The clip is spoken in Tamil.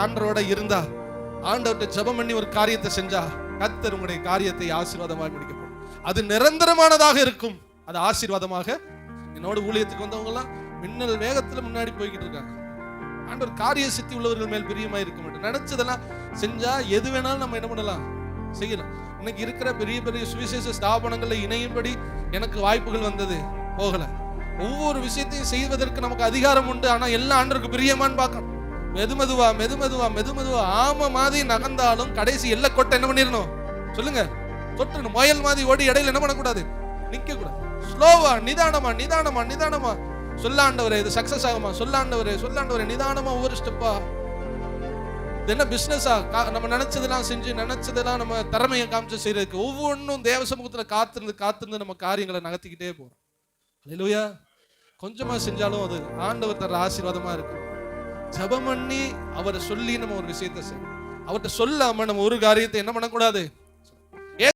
ஆண்டவரோட இருந்தா, ஆண்டவர்கிட்ட ஜெபம் பண்ணி ஒரு காரியத்தை செஞ்சா, கர்த்தர் உங்களுடைய காரியத்தை ஆசீர்வாதமாக முடிக்க போகும். அது நிரந்தரமானதாக இருக்கும். அது ஆசீர்வாதமாக. என்னோட ஊழியத்துக்கு வந்தவங்க எல்லாம் மின்னல் வேகத்துல முன்னாடி போய்கிட்டு இருக்காங்க. ஆண்டவர் காரிய சித்தி உள்ளவர்கள் மேல் பிரியமா இருக்க மாட்டோம். நினைச்சதெல்லாம் செஞ்சா எது வேணாலும் நம்ம என்ன பண்ணலாம், செய்யலாம். இன்னைக்கு இருக்கிற பெரிய பெரிய சுவிசேஷ ஸ்தாபனங்கள்ல இணையும்படி எனக்கு வாய்ப்புகள் வந்தது, போகல. ஒவ்வொரு விஷயத்தையும் செய்வதற்கு நமக்கு அதிகாரம் உண்டு. ஆனா எல்லாம் ஆண்டவருக்கு பிரியமான்னு பார்க்கணும். மெதுமெதுவா மெதுமெதுவா மெதுமெதுவா ஆம மாதிரி நகர்ந்தாலும் கடைசி எல்லை கொட்டை என்ன பண்ணிடணும் சொல்லுங்க, தொட்டணும். முயல் மாதிரி ஓடி இடையில என்ன பண்ணக்கூடாது, நிக்க கூடாது. ஸ்லோவா, நிதானமா நிதானமா நிதானமா சொல்லாண்டவரே, இது சக்சஸ் ஆகுமா, சொல்லாண்டவரே சொல்லாண்டவரே, நிதானமா ஒவ்வொரு ஸ்டெப்பா. இது என்ன பிசினஸா, நம்ம நினைச்சதெல்லாம் செஞ்சு நினைச்சதெல்லாம் நம்ம திறமையை காமிச்சு செய்யறதுக்கு ஒவ்வொன்றும் தேவ சமூகத்துல காத்திருந்து நம்ம காரியங்களை நகர்த்திக்கிட்டே போறோம். அல்லேலூயா. கொஞ்சமா செஞ்சாலும் அது ஆண்டவர் தர ஆசீர்வாதமா இருக்கு. ஜெபம் பண்ணி அவரை சொல்லி நம்ம ஒரு விஷயத்தை செய்யணும். அவர்கிட்ட சொல்லாம நம்ம ஒரு காரியத்தை என்ன பண்ணக்கூடாது,